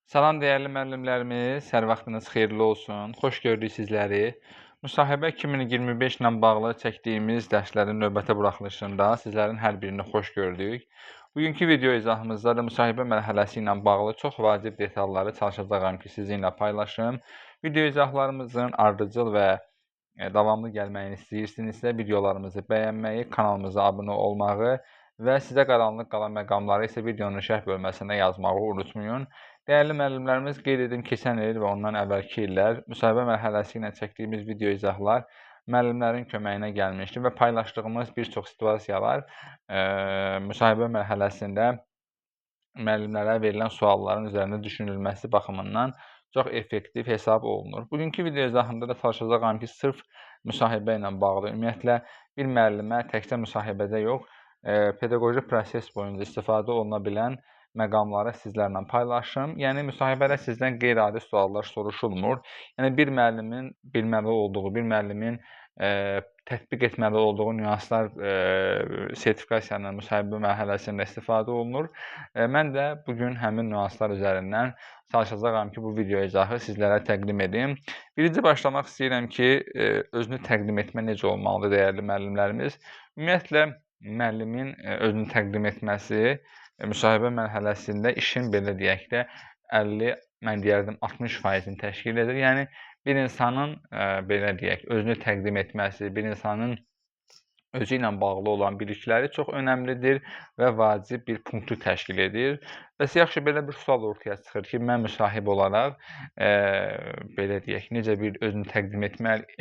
Salam dəyərli müəllimlərimiz, hər vaxtınız xeyirli olsun. Xoş gördük sizləri. Müsahibə 2025 ilə bağlı çəkdiyimiz dərslərin növbəti buraxılışında sizlərin hər birini xoş gördük. Bugünkü video izahımızda da müsahibə mərhələsi ilə bağlı çox vacib detalları çalışacağam ki, sizinlə paylaşım. Video izahlarımızın ardıcıl və davamlı gəlməyini istəyirsinizsə, videolarımızı bəyənməyi, kanalımıza abunə olmağı və sizə qaranlıq qalan məqamları isə videonun şərh bölməsində yazmağı unutmayın. Dəyərli müəllimlərimiz, qeyd edim keçən il və ondan əvvəlki illər müsahibə mərhələsi ilə çəkdiyimiz video izahlar müəllimlərin köməyinə gəlmişdi və paylaşdığımız bir çox situasiyalar müsahibə mərhələsində müəllimlərə verilən sualların üzərində düşünülməsi baxımından çox effektiv hesab olunur. Bugünkü video izahında da çalışacağam ki, sırf müsahibə ilə bağlı, ümumiyyətlə bir müəllimə təkcə müsahibədə yox, pedaqoji proses boyunca istifadə oluna bilən məqamları sizlərlə paylaşım. Yəni, müsahibədə sizdən qeyri-adi suallar soruşulmur. Yəni, bir müəllimin bilməli olduğu, bir müəllimin tətbiq etməli olduğu nüanslar sertifikasiyanın müsahibə mərhələsində istifadə olunur. Mən də bugün həmin nüanslar üzərindən çalışacağam ki, bu video izahı sizlərə təqdim edim. Birinci başlamaq istəyirəm ki, özünü təqdim etmə necə olmalıdır, dəyərli müəllimlərimiz? Ümumiyyətlə, müəllimin özünü təqdim etməsi müsahibə mərhələsində işin belə deyək də 50, mən deyərdim 60%-ni təşkil edir. Yəni, bir insanın belə deyək, özünü təqdim etməsi, bir insanın özü ilə bağlı olan bilikləri çox önəmlidir və vacib bir punktu təşkil edir. Bəs yaxşı, belə bir sual ortaya çıxır ki, mən müsahib olaraq belə deyək, necə bir özünü təqdim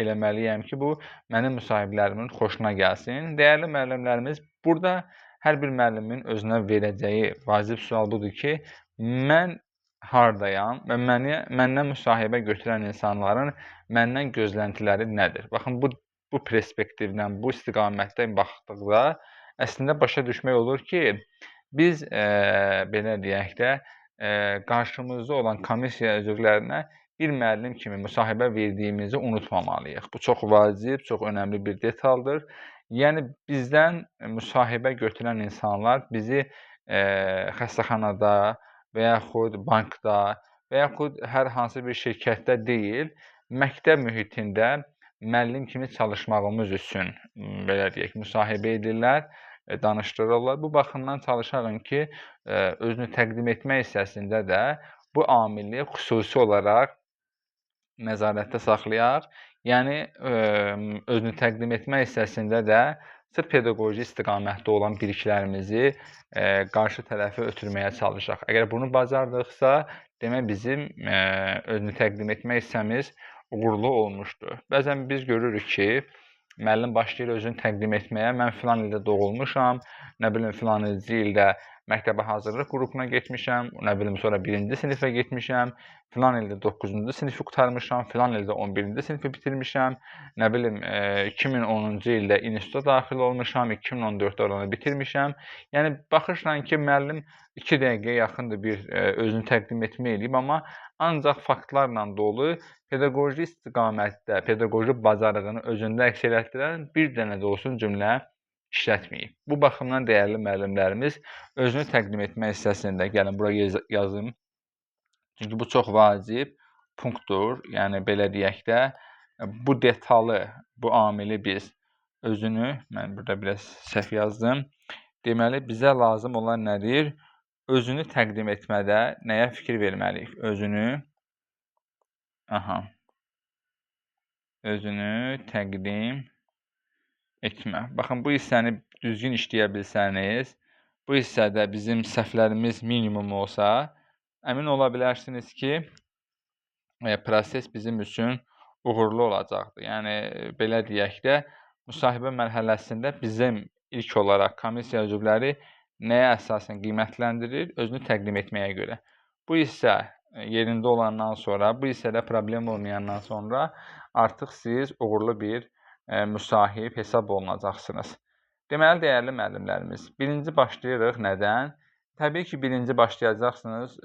eləməliyəm ki, bu mənim müsahiblərimin xoşuna gəlsin. Dəyərli müəllimlərimiz, burada hər bir müəllimin özünə verəcəyi vacib sual budur ki, mən hardayam və məndən müsahibə götürən insanların məndən gözləntiləri nədir? Baxın, bu perspektivdən, bu istiqamətdən baxdıqda əslində başa düşmək olur ki, biz belə deyək də, qarşımızda olan komissiya üzvlərinə bir müəllim kimi müsahibə verdiyimizi unutmamalıyıq. Bu çox vacib, çox önəmli bir detaldır. Yəni, bizdən müsahibə götürən insanlar bizi xəstəxanada və yaxud bankda və yaxud hər hansı bir şirkətdə deyil, məktəb mühitində müəllim kimi çalışmağımız üçün, belə deyək, müsahibə edirlər, danışdırırlar. Bu baxımdan çalışarım ki, özünü təqdim etmək hissəsində də bu amili xüsusi olaraq nəzarətdə saxlayaq. Yəni, özünü təqdim etmək hissəsində də sırf pedaqoji istiqamətdə olan biliklərimizi qarşı tərəfə ötürməyə çalışaq. Əgər bunu bacardıqsa, demək bizim özünü təqdim etmək hissəmiz uğurlu olmuşdur. Bəzən biz görürük ki, müəllim başlayır özünü təqdim etməyə, mən filan ildə doğulmuşam, nə bilim filan ildə məktəbə hazırlıq qrupuna getmişəm, nə bilim sonra 1-ci sinifə getmişəm, filan ildə 9-cu sinifi qurtarmışam, filan ildə 11-ci sinifi bitirmişəm, nə bilim 2010-cu ildə instituta daxil olmuşam, 2014-də oranı bitirmişəm. Yəni, baxırsan ki, müəllim 2 dəqiqəyə yaxındır bir özünü təqdim etmə eləyib, amma ancaq faktlarla dolu, pedaqoji istiqamətdə, pedaqoji bacarığını özündə əks elətdirən bir dənə də olsun cümlə işlətməyib. Bu baxımdan dəyərli müəllimlərimiz özünü təqdim etmə hissəsində, gəlin bura yazım. Çünki bu çox vacib punktdur. Yəni, belə deyək də, bu detalı, bu amili biz özünü, mən burada biraz səhv yazdım. Deməli, bizə lazım olan nədir? Özünü təqdim etmədə nəyə fikir verməliyik? Özünü təqdim etmə. Baxın, bu hissəni düzgün işləyə bilsəniz, bu hissədə bizim səhvlərimiz minimum olsa, əmin ola bilərsiniz ki, proses bizim üçün uğurlu olacaqdır. Yəni, belə deyək də, müsahibə mərhələsində bizim ilk olaraq komissiya üzvləri nəyə əsasən qiymətləndirir? Özünü təqdim etməyə görə. Bu hissə yerində olandan sonra, bu hissədə problem olmayandan sonra artıq siz uğurlu bir müsahib hesab olunacaqsınız. Deməli, dəyərli müəllimlərimiz, birinci başlayırıq nədən? Təbii ki, birinci başlayacaqsınız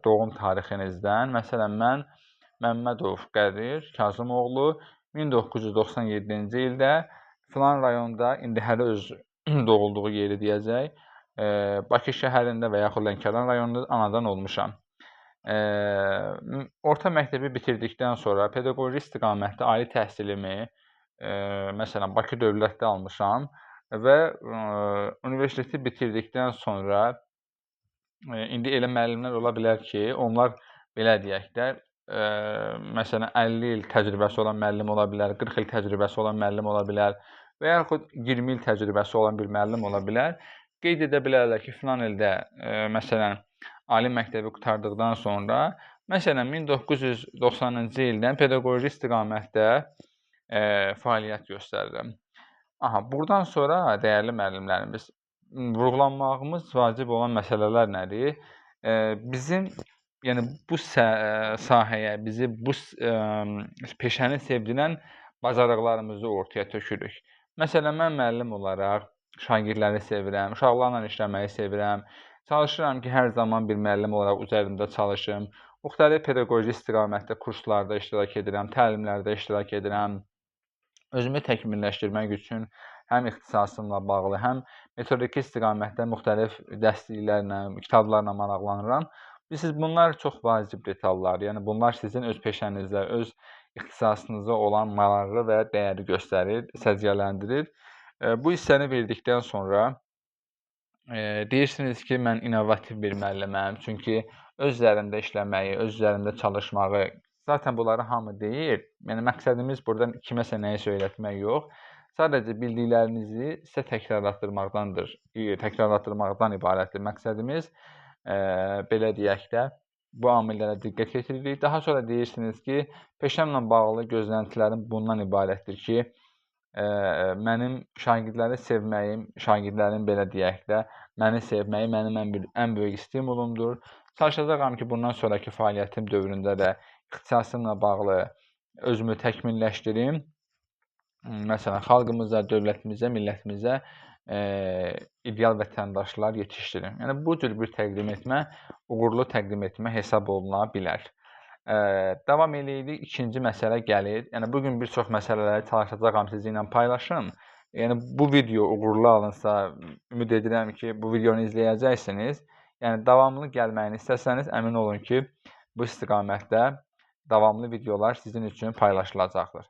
doğum tarixinizdən. Məsələn, mən Məmmədov Qədir Kazımoğlu 1997-ci ildə filan rayonda, indi hələ öz doğulduğu yeri deyəcək, Bakı şəhərində və yaxud Lənkəran rayonunda anadan olmuşam. Orta məktəbi bitirdikdən sonra pedaqoji istiqamətdə ali təhsilimi, məsələn, Bakı Dövlətdə almışam və universiteti bitirdikdən sonra indi elə müəllimlər ola bilər ki, onlar belə deyək də, məsələn, 50 il təcrübəsi olan müəllim ola bilər, 40 il təcrübəsi olan müəllim ola bilər və yaxud 20 il təcrübəsi olan bir müəllim ola bilər. Qeyd edə bilərlər ki, filan ildə, məsələn, ali məktəbi qurtardıqdan sonra, məsələn, 1990-cı ildən pedaqoji istiqamətdə fəaliyyət göstərirəm. Burdan sonra dəyərli müəllimlərimiz, vurğulanmağımız vacib olan məsələlər nədir? Bizim, yəni bu sahəyə, bizi bu peşəni sevdirən bacarıqlarımızı ortaya tökürük. Məsələn, mən müəllim olaraq şagirdləri sevirəm, uşaqlarla işləməyi sevirəm. Çalışıram ki, hər zaman bir müəllim olaraq üzərində çalışım. Müxtəlif pedaqoji istiqamətdə kurslarda iştirak edirəm, təlimlərdə iştirak edirəm. Özümü təkmilləşdirmək üçün həm ixtisasımla bağlı, həm metodiki istiqamətdə müxtəlif dərsliklərlə, kitablarla maraqlanıram. Bilirsiniz, bunlar çox vacib detallar. Yəni bunlar sizin öz peşənizdə, öz ixtisasınıza olan marağı və dəyəri göstərir, səciyyələndirir. Bu hissəni verdikdən sonra deyirsiniz ki, mən innovativ bir müəlliməm. Çünki öz üzərində işləməyi, öz üzərində çalışmağı, zaten bunları hamı deyir. Yəni məqsədimiz burada kiməsə nəyisə öyrətmək yox. Sadəcə bildiklərinizi sizə təkrarlatdırmaqdan ibarətdir. Məqsədimiz belə deyək də, bu amillərə diqqət yetiririk. Daha sonra deyirsiniz ki, peşəmlə bağlı gözləntilərim bundan ibarətdir ki, mənim şagirdləri sevməyim, şagirdlərin belə deyək də, məni sevməyi mənim ən böyük stimulumdur. Çalışacağam ki, bundan sonraki fəaliyyətim dövründə də ixtisasımla bağlı özümü təkmilləşdirim. Məsələn, xalqımıza, dövlətimizə, millətimizə ideal vətəndaşlar yetişdirim. Yəni bu cür bir təqdim etmə uğurlu təqdim etmə hesab oluna bilər. Davam eləyirik. İkinci məsələ gəlir. Yəni bu gün bir çox məsələləri çalışacağam sizinlə paylaşım. Yəni bu video uğurlu alınsa, ümid edirəm ki, bu videonu izləyəcəksiniz. Yəni davamlı gəlməyini istəsəniz, əmin olun ki, bu istiqamətdə davamlı videolar sizin üçün paylaşılacaqdır.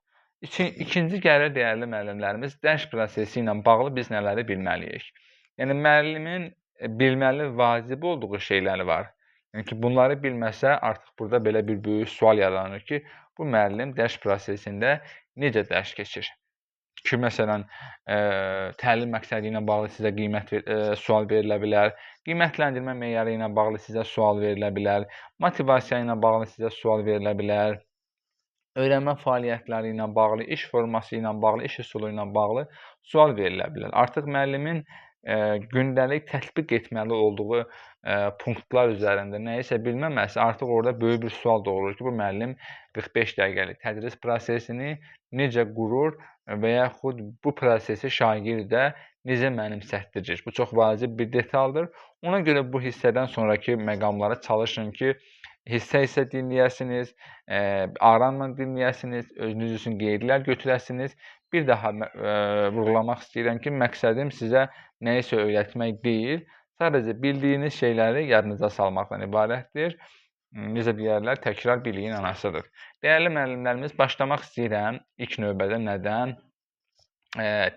İkinci gəlir, dəyərli müəllimlərimiz, dərs prosesi ilə bağlı biz nələri bilməliyik? Yəni müəllimin bilməli, vacib olduğu şeyləri var. Yəni ki, bunları bilməsə, artıq burada belə bir böyük sual yaranır ki, bu müəllim dərs prosesində necə dərs keçir? Ki, məsələn, təlim məqsədi ilə bağlı sizə sual verilə bilər, qiymətləndirmə meyarı ilə bağlı sizə sual verilə bilər, motivasiya ilə bağlı sizə sual verilə bilər, öyrənmə fəaliyyətləri ilə bağlı, iş forması ilə bağlı, iş üsulu ilə bağlı sual verilə bilər. Artıq müəllimin gündəlik tətbiq etməli olduğu punktlar üzərində nəyisə bilməməsi artıq orada böyük bir sual doğurur ki, bu müəllim 45 dəqiqəlik tədris prosesini necə qurur və yaxud bu prosesi şagirdə necə mənimsətdirir? Bu çox vacib bir detaldır. Ona görə bu hissədən sonraki məqamlara çalışın ki, hissə dinləyəsiniz, aramla dinləyəsiniz, özünüz üçün qeydlər götürəsiniz. Bir daha vurğulamaq istəyirəm ki, məqsədim sizə nəyisə öyrətmək deyil, sadəcə bildiyiniz şeyləri yadınıza salmaqdan ibarətdir. Necə deyərlər, təkrar biliyin anasıdır. Dəyərli müəllimlərimiz, başlamaq istəyirəm ilk növbədə nədən?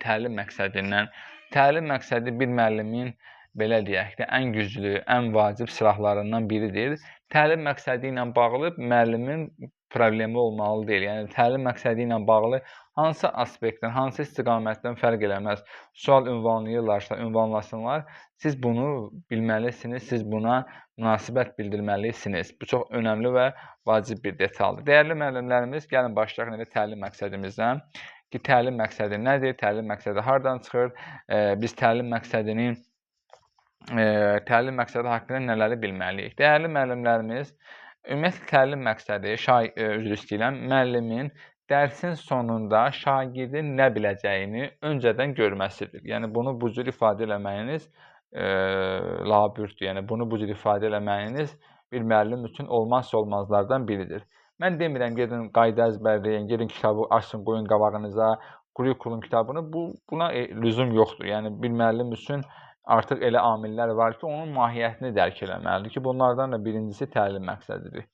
Təlim məqsədindən. Təlim məqsədi bir müəllimin belə deyək də, ən güclü, ən vacib silahlarından biridir. Təlim məqsədi ilə bağlı müəllimin problemi olmalı deyil. Yəni təlim məqsədi ilə bağlı hansı aspektdən, hansı istiqamətdən fərq eləməz. Sual ünvanlayırlarsa, ünvanlasınlar. Siz bunu bilməlisiniz, siz buna münasibət bildirməlisiniz. Bu çox önəmli və vacib bir detaldır. Dəyərli müəllimlərimiz, gəlin başlayaq elə təlim məqsədimizdən. Ki, təlim məqsədi nədir? Təlim məqsədi hardan çıxır? Biz təlim məqsədi haqqında nələri bilməliyik? Dəyərli müəllimlərimiz, ümumiyyətlə təlim məqsədi, üzr istəyirəm, müəllimin dərsin sonunda şagirdin nə biləcəyini öncədən görməsidir. Yəni bunu bu cür ifadə eləməyiniz labüddür. Yəni bunu bu cür ifadə eləməyiniz bir müəllim üçün olmazsa olmazlardan biridir. Mən demirəm, gedin qayda əzbərləyin, gedin kitabı açın, qoyun qabağınıza, kurikulum kitabını. Buna lüzum yoxdur. Yəni bir müəllim üçün artıq elə amillər var ki, onun mahiyyətini dərk eləməlidir ki, bunlardan da birincisi təlim məqsədidir.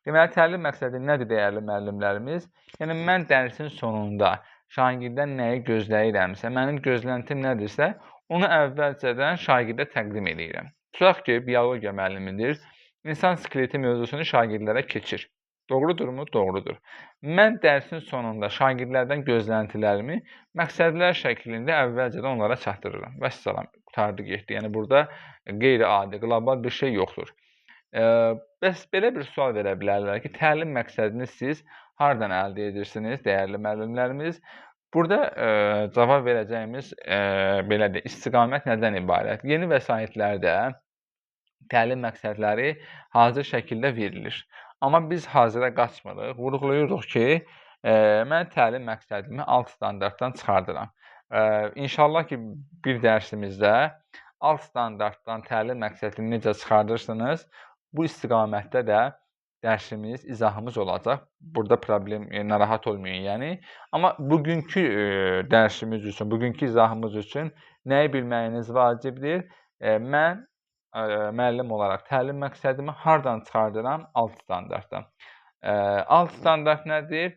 Deməli, təlim məqsədi nədir dəyərli müəllimlərimiz? Yəni, mən dərsin sonunda şagirdən nəyi gözləyirəmsə, mənim gözləntim nədirsə, onu əvvəlcədən şagirdə təqdim edirəm. Tutaq ki, biologiya müəllimidir, insan skeleti mövzusunu şagirdlərə keçir. Doğrudurmu? Doğrudur. Mən dərsin sonunda şagirdlərdən gözləntilərimi məqsədlər şəklində əvvəlcədən onlara çatdırıram. Vəssalam, qurtardı getdi. Yəni, burada qeyri-adi, qlobal bir şey yoxdur. Bəs belə bir sual verə bilərlər ki, təlim məqsədini siz hardan əldə edirsiniz, dəyərli müəllimlərimiz? Burada cavab verəcəyimiz belədir, istiqamət nədən ibarət? Yeni vəsaitlərdə təlim məqsədləri hazır şəkildə verilir. Amma biz hazıra qaçmırıq, vurğulayırıq ki, mən təlim məqsədimi alt standartdan çıxardıram. İnşallah ki, bir dərsimizdə alt standartdan təlim məqsədini necə çıxardırsınız, bu istiqamətdə də dərsimiz, izahımız olacaq. Burada problem, narahat olmayın yəni. Amma bugünkü dərsimiz üçün, bugünkü izahımız üçün nəyi bilməyiniz vacibdir? Mən müəllim olaraq təlim məqsədimi hardan çıxardıram? Alt standartdan. Alt standart nədir?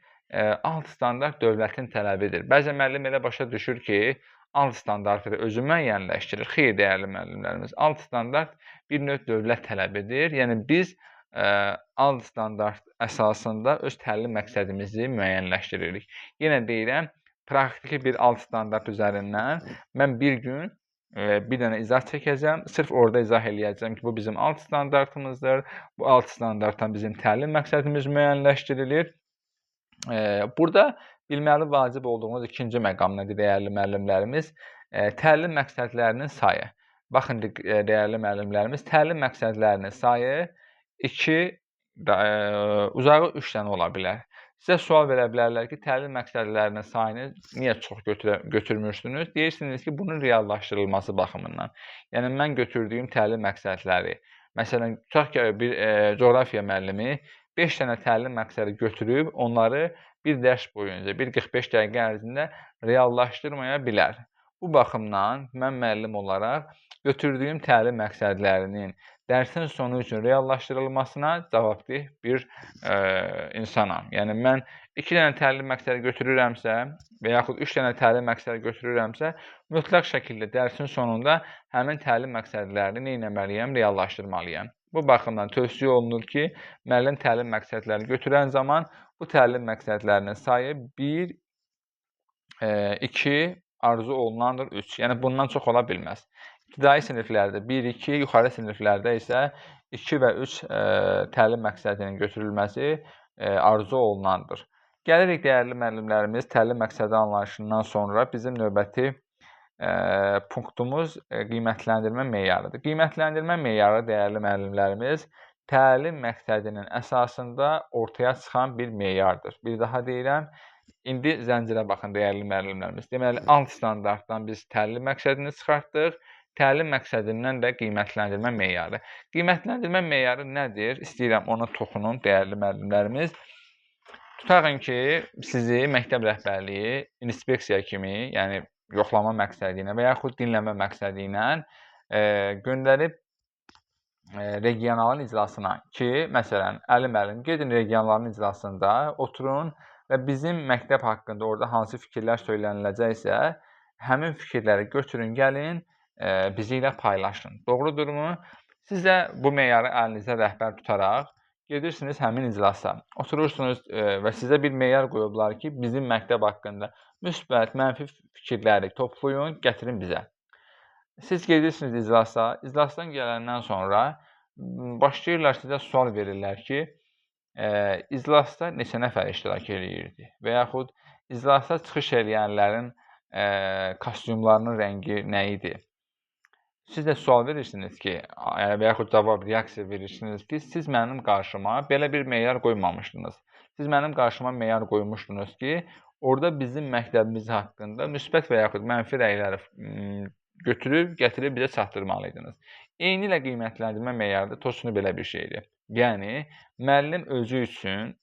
Alt standart dövlətin tələbidir. Bəzən müəllim elə başa düşür ki, alt standartı özü müəyyənləşdirir. Xeyr, dəyərli müəllimlərimiz, alt standart bir növ dövlət tələbidir. Yəni, biz alt standart əsasında öz təlim məqsədimizi müəyyənləşdiririk. Yenə deyirəm, praktiki bir alt standart üzərindən mən bir gün bir dənə izah çəkəcəm. Sırf orada izah eləyəcəm ki, bu bizim alt standartımızdır. Bu alt standartdan bizim təlim məqsədimiz müəyyənləşdirilir. Burada bilməli vacib olduğumuz ikinci məqam nədir, dəyərli müəllimlərimiz? Təlim məqsədlərinin sayı. Baxın, dəyərli müəllimlərimiz, təlim məqsədlərinin sayı 2, uzağı 3 dənə ola bilər. Sizə sual verə bilərlər ki, təlim məqsədlərinin sayını niyə çox götürmürsünüz? Deyirsiniz ki, bunun reallaşdırılması baxımından. Yəni, mən götürdüyüm təlim məqsədləri, məsələn, tutaq ki, bir coğrafiya müəllimi 5 dənə təlim məqsədi götürüb, onları bir dərs boyunca, bir 45 dəqiqə ərzində reallaşdırmaya bilər. Bu baxımdan mən müəllim olaraq götürdüyüm təlim məqsədlərinin dərsin sonu üçün reallaşdırılmasına cavabdeh bir insanam. Yəni, mən 2 dənə təlim məqsədi götürürəmsə və yaxud 3 dənə təlim məqsədi götürürəmsə, mütləq şəkildə dərsin sonunda həmin təlim məqsədlərini nə etməliyəm? Reallaşdırmalıyam. Bu baxımdan tövsiyə olunur ki, müəllim təlim məqsədlərini götürən zaman bu təlim məqsədlərinin sayı 1, 2, arzu olunandır 3. Yəni, bundan çox ola bilməz. İbtidai siniflərdə 1, 2, yuxarı siniflərdə isə 2 və 3 təlim məqsədinin götürülməsi arzu olunandır. Gəlirik, dəyərli müəllimlərimiz, təlim məqsədi anlayışından sonra bizim növbəti punktumuz qiymətləndirmə meyarıdır. Qiymətləndirmə meyarı, dəyərli müəllimlərimiz, təlim məqsədinin əsasında ortaya çıxan bir meyardır. Bir daha deyirəm, indi zəncirə baxın, dəyərli müəllimlərimiz. Deməli, alt standartdan biz təlim məqsədini çıxartdıq. Təlim məqsədindən də qiymətləndirmə meyarı. Qiymətləndirmə meyarı nədir? İstəyirəm ona toxunun, dəyərli müəllimlərimiz. Tutaqın ki, sizi məktəb rəhbərliyi inspeksiya kimi, yəni yoxlama məqsədi ilə və yaxud dinləmə məqsədi ilə göndərib regionalın iclasına ki, məsələn, Əli müəllim, gedin regionalın iclasında oturun və bizim məktəb haqqında orada hansı fikirlər söyləniləcəksə, həmin fikirləri götürün, gəlin, bizi ilə paylaşın. Doğrudurmu? Siz də bu meyarı əlinizə rəhbər tutaraq gedirsiniz həmin iclasa. Oturursunuz və sizə bir meyar qoyublar ki, bizim məktəb haqqında müsbət, mənfi fikirləri toplayın, gətirin bizə. Siz gedirsiniz iclasa, iclasdan gələndən sonra başlayırlar sizə sual verirlər ki, iclasda neçə nəfər iştirak edirdi və yaxud iclasda çıxış eləyənlərin kostyumlarının rəngi nə idi? Siz də sual verirsiniz ki, və yaxud cavab, reaksiya verirsiniz ki, siz mənim qarşıma belə bir meyar qoymamışdınız. Siz mənim qarşıma meyar qoymuşdunuz ki, orada bizim məktəbimiz haqqında müsbət və yaxud mənfi rəyləri götürüb, gətirib bizə çatdırmalıydınız. Eynilə qiymətləndirmə meyarı da tosunu belə bir şeydir. Yəni, müəllim özü üçün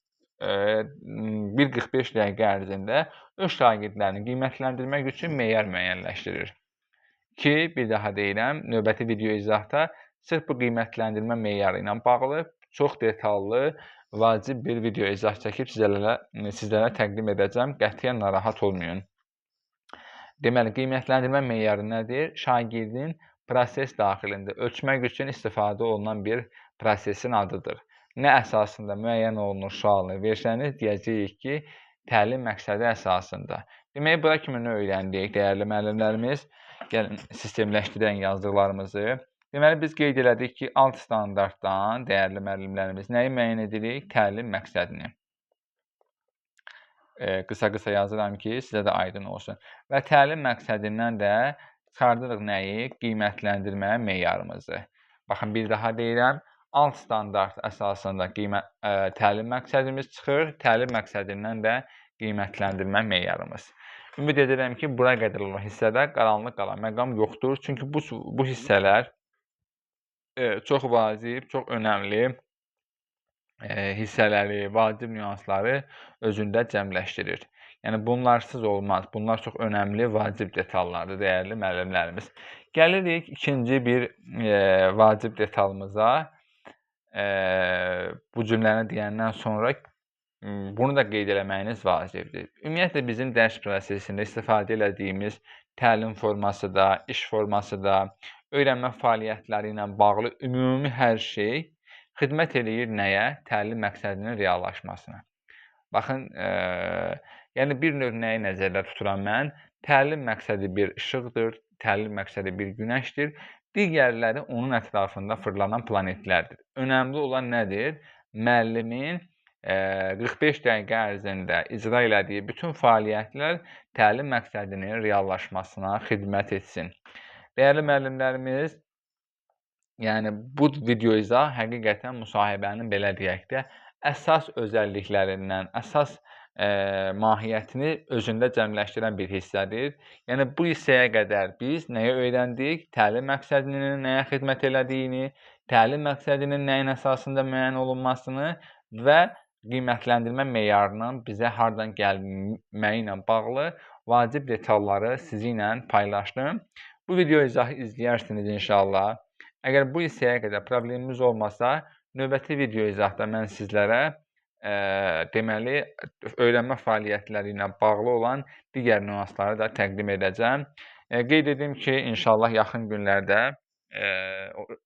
bir 45 dəqiqə ərzində öz şagirdlərini qiymətləndirmək üçün meyar müəyyənləşdirir. ki, bir daha deyirəm, növbəti video izahda sırf bu qiymətləndirmə meyarı ilə bağlı çox detallı, vacib bir video izah çəkib sizlərə təqdim edəcəm. Qətiyyən narahat olmayın. Deməli, qiymətləndirmə meyarı nədir? Şagirdin proses daxilində ölçmək üçün istifadə olunan bir prosesin adıdır. Nə əsasında müəyyən olunur sualını versəniz, deyəcəyik ki, təlim məqsədi əsasında. Demək, bura kimi öyrəndik, dəyərli müəllimlərimiz. Gəlin, sistemləşdirən yazdıqlarımızı. Deməli, biz qeyd elədik ki, alt standartdan, dəyərli müəllimlərimiz, nəyi müəyyən edirik? Təlim məqsədini. Qısa-qısa yazıram ki, sizə də aydın olsun. Və təlim məqsədindən də çıxardırıq nəyi? Qiymətləndirmə meyarımızı. Baxın, bir daha deyirəm, alt standart əsasında təlim məqsədimiz çıxır, təlim məqsədindən də qiymətləndirmə meyarımız. Ümid edirəm ki, bura qədər olan hissədə qaranlıq qalan məqam yoxdur. Çünki bu hissələr çox vacib, çox önəmli hissələri, vacib nüansları özündə cəmləşdirir. Yəni, bunlarsız olmaz. Bunlar çox önəmli, vacib detallardır, dəyərli müəllimlərimiz. Gəlirik ikinci bir vacib detalımıza. Bu cümləni deyəndən sonra bunu da qeyd eləməyiniz vacibdir. Ümumiyyətlə, bizim dərs prosesində istifadə elədiyimiz təlim forması da, iş forması da, öyrənmə fəaliyyətləri ilə bağlı ümumi hər şey xidmət eləyir nəyə? Təlim məqsədinin reallaşmasına. Baxın, yəni bir növ nəyi nəzərdə tuturam mən? Təlim məqsədi bir işıqdır, təlim məqsədi bir günəşdir, digərləri onun ətrafında fırlanan planetlərdir. Önəmli olan nədir? Müəllimin 45 dəqiqə ərzində icra elədiyi bütün fəaliyyətlər təlim məqsədinin reallaşmasına xidmət etsin. Dəyərli müəllimlərimiz, yəni, bu video izah həqiqətən müsahibənin, belə deyək də, əsas özəlliklərindən, əsas mahiyyətini özündə cəmləşdirən bir hissədir. Yəni, bu hissəyə qədər biz nəyə öyrəndik? Təlim məqsədinin nəyə xidmət elədiyini, təlim məqsədinin nəyin əsasında müəyyən olunmasını və qiymətləndirmə meyarının bizə hardan gəlməyi ilə bağlı vacib detalları sizi ilə paylaşdım. Bu video izahı izləyərsiniz inşallah. Əgər bu hissəyə qədər problemimiz olmasa, növbəti video izahda mən sizlərə deməli, öyrənmə fəaliyyətləri ilə bağlı olan digər nüansları da təqdim edəcəm. Qeyd edim ki, inşallah yaxın günlərdə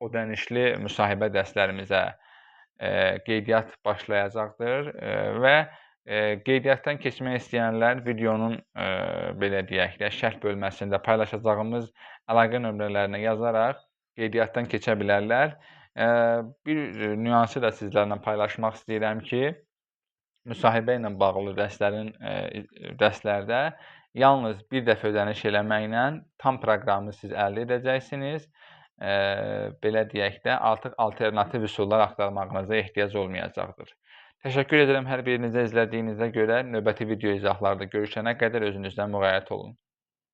ödənişli müsahibə dərslərimizə qeydiyyat başlayacaqdır və qeydiyyatdan keçmək istəyənlər videonun, belə deyək də, şərh bölməsində paylaşacağımız əlaqə nömrələrinə yazaraq qeydiyyatdan keçə bilərlər. Bir nüansı da sizlərlə paylaşmaq istəyirəm ki, müsahibə ilə bağlı dərslərdə yalnız bir dəfə ödəniş eləməklə tam proqramı siz əldə edəcəksiniz. Belə deyək də, artıq alternativ üsullar axtarmağınıza ehtiyac olmayacaqdır. Təşəkkür edirəm hər birinizə izlədiyinizə görə. Növbəti video izahlarda görüşənə qədər özünüzdən müğayət olun.